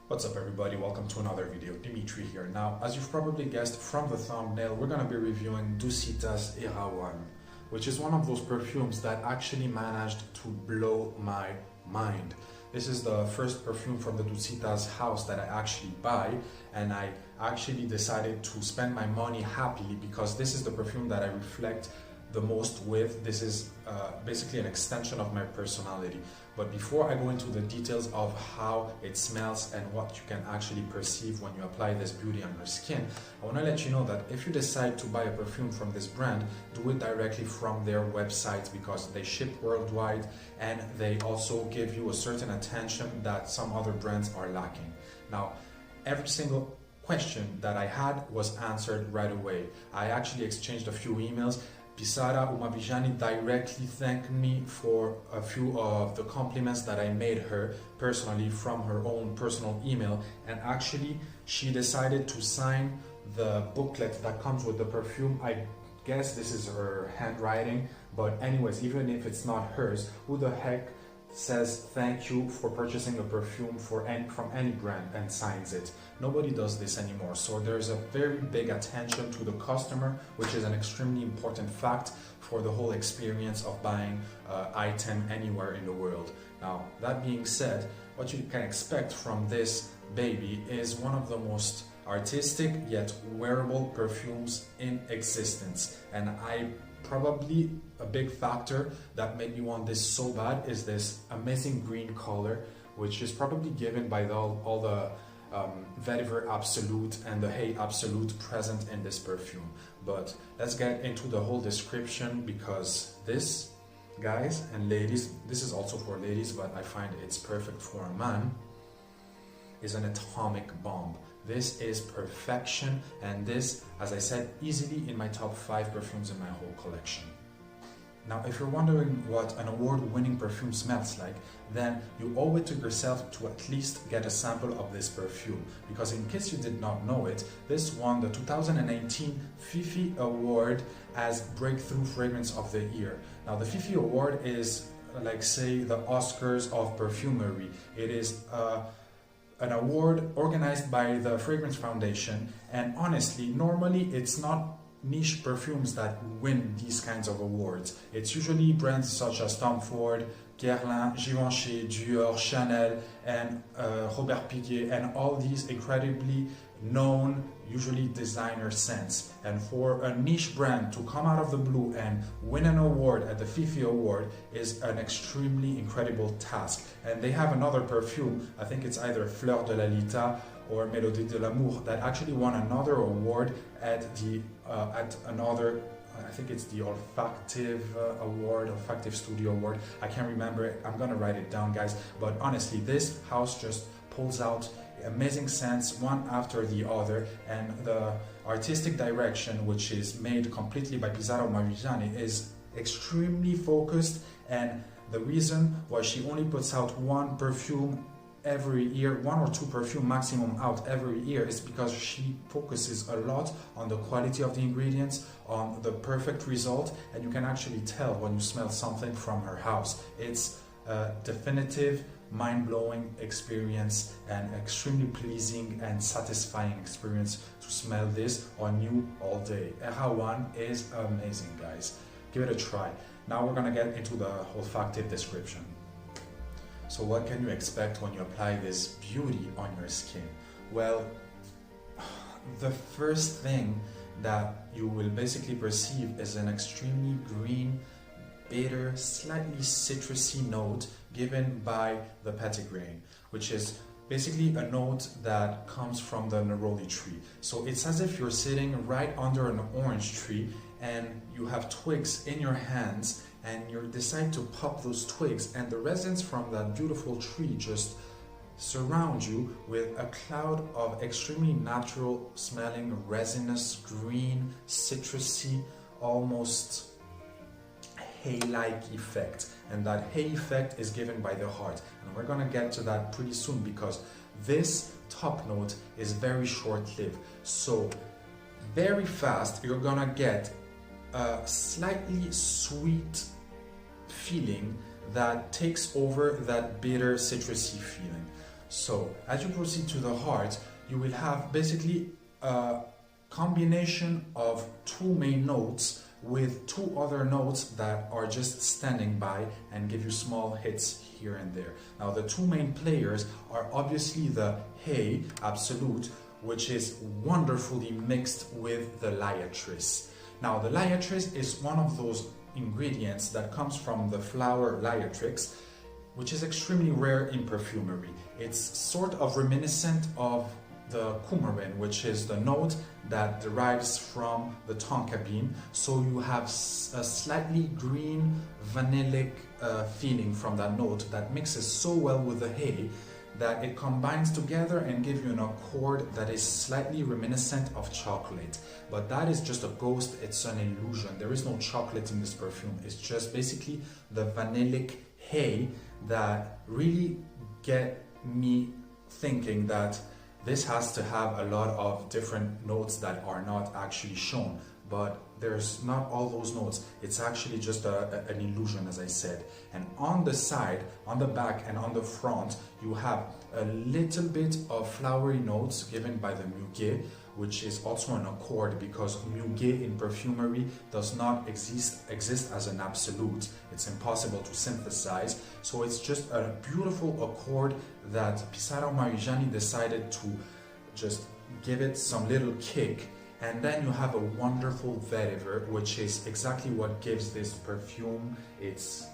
What's up everybody, welcome to another video. Dimitri here. Now, as you've probably guessed from the thumbnail, we're going to be reviewing Dusita's Erawan, which is one of those perfumes that actually managed to blow my mind. This is the first perfume from the Dusita's house that I actually buy, and I actually decided to spend my money happily because this is the perfume that I reflect the most with. This is basically an extension of my personality. But before I go into the details of how it smells and what you can actually perceive when you apply this beauty on your skin, I want to let you know that if you decide to buy a perfume from this brand, do it directly from their website because they ship worldwide and they also give you a certain attention that some other brands are lacking. Now, every single question that I had was answered right away. I actually exchanged a few emails. Pisara Umabijani directly thanked me for a few of the compliments that I made her personally from her own personal email, and actually she decided to sign the booklet that comes with the perfume. I guess this is her handwriting, but anyways, even if it's not hers, who the heck says thank you for purchasing a perfume from any brand and signs it? Nobody does this anymore. So there's a very big attention to the customer, which is an extremely important fact for the whole experience of buying an item anywhere in the world. Now, that being said, what you can expect from this baby is one of the most artistic yet wearable perfumes in existence. And probably a big factor that made me want this so bad is this amazing green color, which is probably given by all the Vetiver Absolute and the Hey Absolute present in this perfume. But let's get into the whole description, because this, guys and ladies, this is also for ladies, but I find it's perfect for a man, is an atomic bomb. This is perfection, and this, as I said, easily in my top 5 perfumes in my whole collection. Now, if you're wondering what an award-winning perfume smells like, then you owe it to yourself to at least get a sample of this perfume, because in case you did not know it, this won the 2018 Fifi Award as Breakthrough Fragrance of the Year. Now, the Fifi Award is like, say, the Oscars of perfumery. It is an award organized by the Fragrance Foundation, and honestly, normally it's not niche perfumes that win these kinds of awards. It's usually brands such as Tom Ford, Guerlain, Givenchy, Dior, Chanel, and Robert Piguet, and all these incredibly known, usually designer scents. And for a niche brand to come out of the blue and win an award at the Fifi Award is an extremely incredible task. And they have another perfume, I think it's either Fleur de Lalita or Mélodie de l'amour, that actually won another award at another, I think it's the Olfactive Award, Olfactive Studio Award. I can't remember it. I'm gonna write it down, guys. But honestly, this house just pulls out amazing scents one after the other, and the artistic direction, which is made completely by Pisara Umabijani, is extremely focused. And the reason why she only puts out one perfume every year, 1 or 2 perfume maximum out every year, is because she focuses a lot on the quality of the ingredients, on the perfect result, and you can actually tell when you smell something from her house. It's a definitive, mind-blowing experience, and extremely pleasing and satisfying experience to smell this on you all day. Erawan is amazing, guys. Give it a try. Now we're gonna get into the olfactive description. So what can you expect when you apply this beauty on your skin? Well, the first thing that you will basically perceive is an extremely green, bitter, slightly citrusy note given by the petitgrain, which is basically a note that comes from the neroli tree. So it's as if you're sitting right under an orange tree and you have twigs in your hands, and you decide to pop those twigs, and the resins from that beautiful tree just surround you with a cloud of extremely natural smelling, resinous, green, citrusy, almost hay-like effect. And that hay effect is given by the heart. And we're gonna get to that pretty soon, because this top note is very short-lived. So very fast, you're gonna get a slightly sweet feeling that takes over that bitter citrusy feeling. So as you proceed to the heart, you will have basically a combination of two main notes with two other notes that are just standing by and give you small hits here and there. Now the two main players are obviously the Hey absolute, which is wonderfully mixed with the liatrice. Now the liatrice is one of those ingredients that comes from the flower liatrix, which is extremely rare in perfumery. It's sort of reminiscent of the coumarin, which is the note that derives from the tonka bean. So you have a slightly green vanillic feeling from that note that mixes so well with the hay that it combines together and gives you an accord that is slightly reminiscent of chocolate. But that is just a ghost, it's an illusion. There is no chocolate in this perfume. It's just basically the vanillic hay that really get me thinking that this has to have a lot of different notes that are not actually shown, but there's not all those notes. It's actually just an illusion, as I said. And on the side, on the back and on the front, you have a little bit of flowery notes given by the muguet, which is also an accord, because muguet in perfumery does not exist as an absolute. It's impossible to synthesize. So it's just a beautiful accord that Pisaro Marigiani decided to just give it some little kick. And then you have a wonderful vetiver, which is exactly what gives this perfume its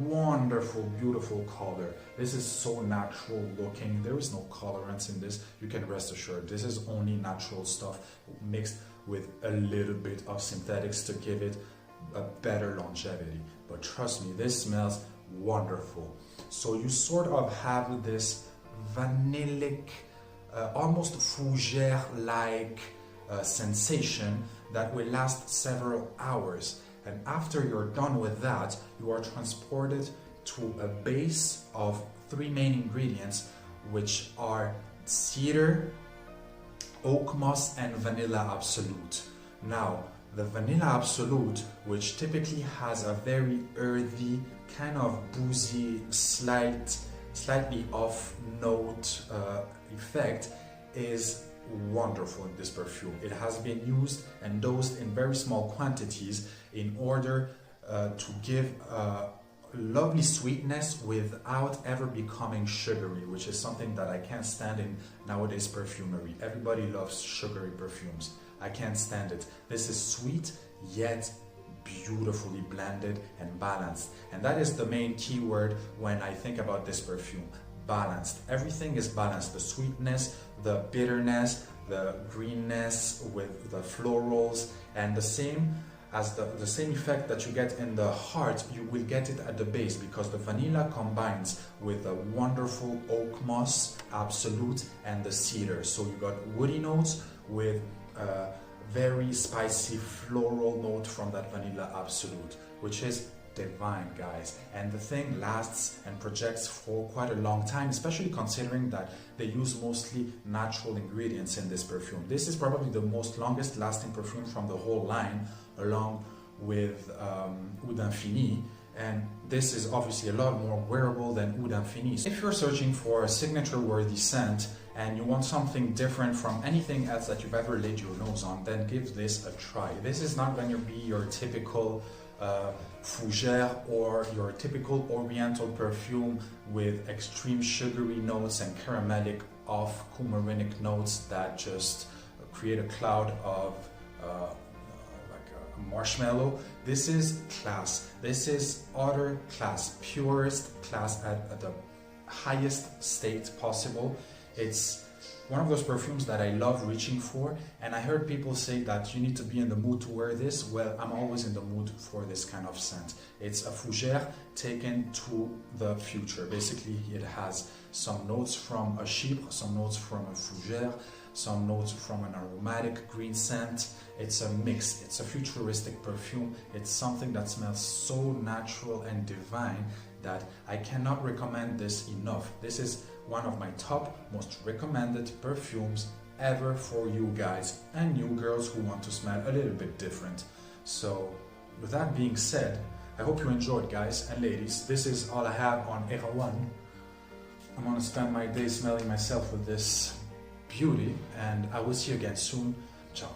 wonderful, beautiful color. This is so natural looking. There is no colorants in this. You can rest assured. This is only natural stuff mixed with a little bit of synthetics to give it a better longevity. But trust me, this smells wonderful. So you sort of have this vanillic, almost fougère-like sensation that will last several hours. And after you're done with that, you are transported to a base of three main ingredients, which are cedar, oak moss, and vanilla absolute. Now, the vanilla absolute, which typically has a very earthy, kind of boozy, slightly off note effect, is wonderful in this perfume. It has been used and dosed in very small quantities in order to give lovely sweetness without ever becoming sugary, which is something that I can't stand in nowadays perfumery. Everybody loves sugary perfumes. I can't stand it. This is sweet yet beautifully blended and balanced, and that is the main key word when I think about this perfume. Balanced. Everything is balanced. The sweetness, the bitterness, the greenness with the florals, and the same as the same effect that you get in the heart, you will get it at the base, because the vanilla combines with the wonderful oak moss absolute and the cedar. So you got woody notes with a very spicy floral note from that vanilla absolute, which is divine, guys. And the thing lasts and projects for quite a long time, especially considering that they use mostly natural ingredients in this perfume. This is probably the most longest lasting perfume from the whole line, along with Oud Infini, and this is obviously a lot more wearable than Oud Infini. If you're searching for a signature worthy scent and you want something different from anything else that you've ever laid your nose on, then give this a try. This is not going to be your typical fougère or your typical oriental perfume with extreme sugary notes and caramellic off coumarinic notes that just create a cloud of like a marshmallow. This is class. This is utter class, purest class at the highest state possible. It's one of those perfumes that I love reaching for, and I heard people say that you need to be in the mood to wear this. Well, I'm always in the mood for this kind of scent. It's a fougère taken to the future. Basically, it has some notes from a chypre, some notes from a fougère, some notes from an aromatic green scent. It's a mix. It's a futuristic perfume. It's something that smells so natural and divine that I cannot recommend this enough. This is one of my top most recommended perfumes ever for you guys and you girls who want to smell a little bit different. So with that being said, I hope you enjoyed, guys and ladies. This is all I have on Erawan. I'm gonna spend my day smelling myself with this beauty, and I will see you again soon. Ciao.